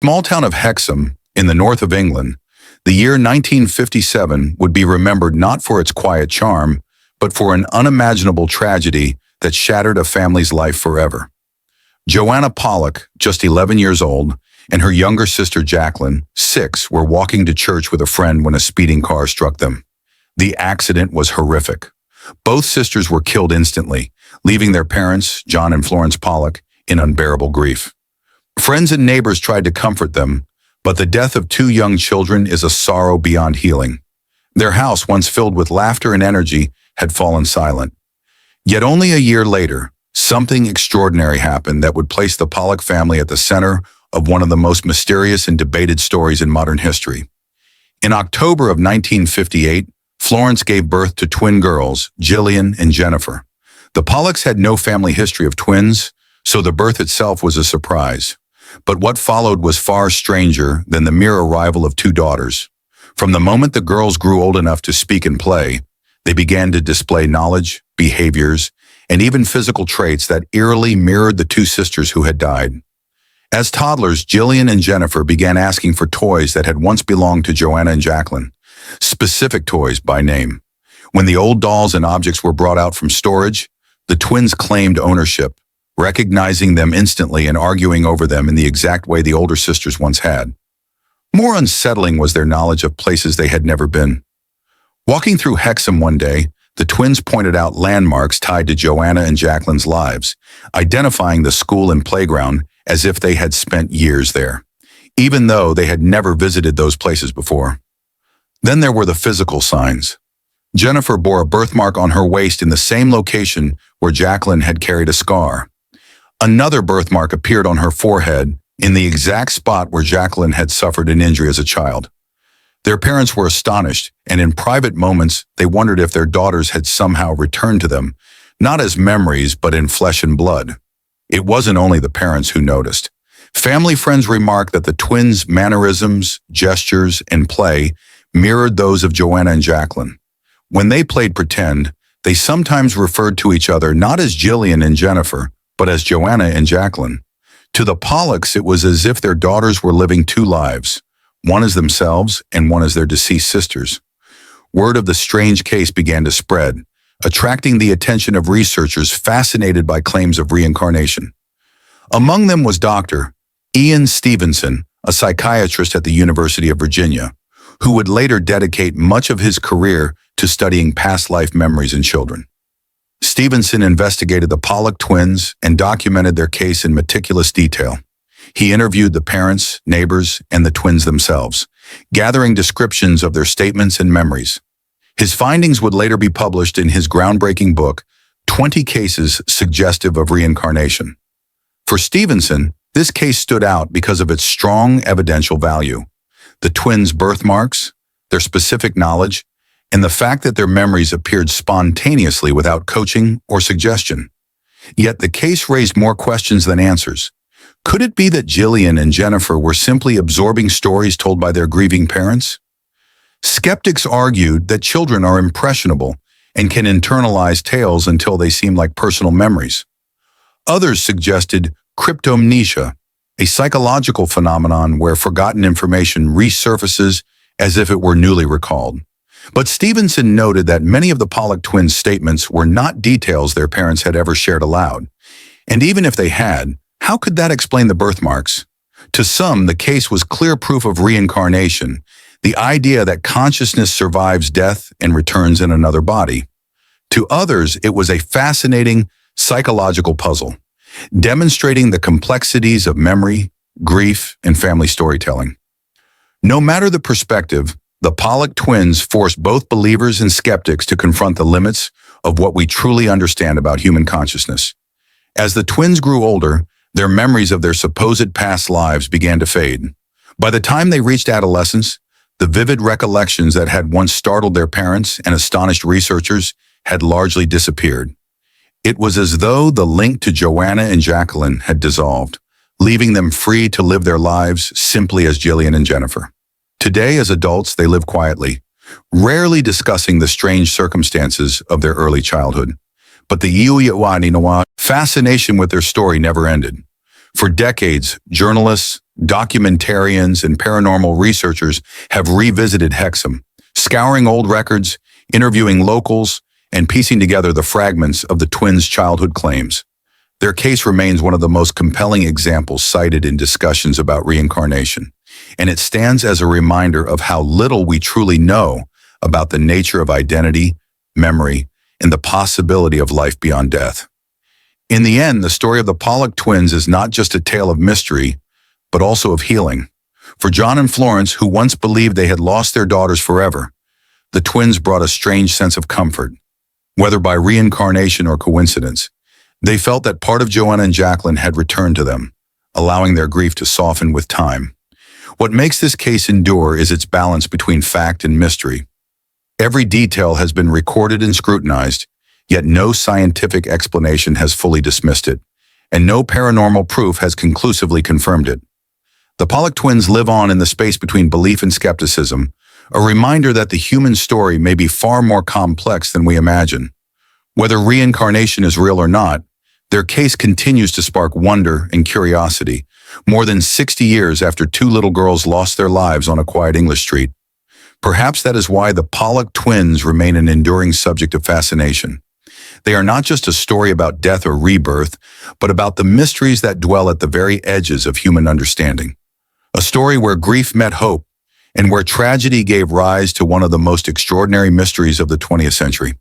Small town of Hexham, in the north of England, the year 1957 would be remembered not for its quiet charm, but for an unimaginable tragedy that shattered a family's life forever. Joanna Pollock, just 11 years old, and her younger sister Jacqueline, 6, were walking to church with a friend when a speeding car struck them. The accident was horrific. Both sisters were killed instantly, leaving their parents, John and Florence Pollock, in unbearable grief. Friends and neighbors tried to comfort them, but the death of 2 young children is a sorrow beyond healing. Their house, once filled with laughter and energy, had fallen silent. Yet only a year later, something extraordinary happened that would place the Pollock family at the center of one of the most mysterious and debated stories in modern history. In October of 1958, Florence gave birth to twin girls, Jillian and Jennifer. The Pollocks had no family history of twins, so the birth itself was a surprise. But what followed was far stranger than the mere arrival of 2 daughters. From the moment the girls grew old enough to speak and play, they began to display knowledge, behaviors, and even physical traits that eerily mirrored the 2 sisters who had died. As toddlers, Jillian and Jennifer began asking for toys that had once belonged to Joanna and Jacqueline, specific toys by name. When the old dolls and objects were brought out from storage, the twins claimed ownership, recognizing them instantly and arguing over them in the exact way the older sisters once had. More unsettling was their knowledge of places they had never been. Walking through Hexham one day, the twins pointed out landmarks tied to Joanna and Jacqueline's lives, identifying the school and playground as if they had spent years there, even though they had never visited those places before. Then there were the physical signs. Jennifer bore a birthmark on her waist in the same location where Jacqueline had carried a scar. Another birthmark appeared on her forehead in the exact spot where Jacqueline had suffered an injury as a child. Their parents were astonished, and in private moments, they wondered if their daughters had somehow returned to them, not as memories, but in flesh and blood. It wasn't only the parents who noticed. Family friends remarked that the twins' mannerisms, gestures, and play mirrored those of Joanna and Jacqueline. When they played pretend, they sometimes referred to each other not as Jillian and Jennifer, but as Joanna and Jacqueline. To the Pollocks, it was as if their daughters were living 2 lives, one as themselves and one as their deceased sisters. Word of the strange case began to spread, attracting the attention of researchers fascinated by claims of reincarnation. Among them was Dr. Ian Stevenson, a psychiatrist at the University of Virginia, who would later dedicate much of his career to studying past life memories in children. Stevenson investigated the Pollock twins and documented their case in meticulous detail. He interviewed the parents, neighbors, and the twins themselves, gathering descriptions of their statements and memories. His findings would later be published in his groundbreaking book, 20 Cases Suggestive of Reincarnation. For Stevenson, this case stood out because of its strong evidential value. The twins' birthmarks, their specific knowledge, and the fact that their memories appeared spontaneously without coaching or suggestion. Yet the case raised more questions than answers. Could it be that Jillian and Jennifer were simply absorbing stories told by their grieving parents? Skeptics argued that children are impressionable and can internalize tales until they seem like personal memories. Others suggested cryptomnesia, a psychological phenomenon where forgotten information resurfaces as if it were newly recalled. But Stevenson noted that many of the Pollock twins' statements were not details their parents had ever shared aloud. And even if they had, how could that explain the birthmarks? To some, the case was clear proof of reincarnation, the idea that consciousness survives death and returns in another body. To others, it was a fascinating psychological puzzle, demonstrating the complexities of memory, grief, and family storytelling. No matter the perspective, the Pollock twins forced both believers and skeptics to confront the limits of what we truly understand about human consciousness. As the twins grew older, their memories of their supposed past lives began to fade. By the time they reached adolescence, the vivid recollections that had once startled their parents and astonished researchers had largely disappeared. It was as though the link to Joanna and Jacqueline had dissolved, leaving them free to live their lives simply as Jillian and Jennifer. Today, as adults, they live quietly, rarely discussing the strange circumstances of their early childhood. But the fascination with their story never ended. For decades, journalists, Documentarians and paranormal researchers have revisited Hexham, scouring old records, interviewing locals, and piecing together the fragments of the twins' childhood claims. Their case remains one of the most compelling examples cited in discussions about reincarnation, and it stands as a reminder of how little we truly know about the nature of identity, memory, and the possibility of life beyond death. In the end, the story of the Pollock twins is not just a tale of mystery, but also of healing. For John and Florence, who once believed they had lost their daughters forever, the twins brought a strange sense of comfort. Whether by reincarnation or coincidence, they felt that part of Joanna and Jacqueline had returned to them, allowing their grief to soften with time. What makes this case endure is its balance between fact and mystery. Every detail has been recorded and scrutinized, yet no scientific explanation has fully dismissed it, and no paranormal proof has conclusively confirmed it. The Pollock twins live on in the space between belief and skepticism, a reminder that the human story may be far more complex than we imagine. Whether reincarnation is real or not, their case continues to spark wonder and curiosity, more than 60 years after two little girls lost their lives on a quiet English street. Perhaps that is why the Pollock twins remain an enduring subject of fascination. They are not just a story about death or rebirth, but about the mysteries that dwell at the very edges of human understanding. A story where grief met hope, and where tragedy gave rise to one of the most extraordinary mysteries of the 20th century.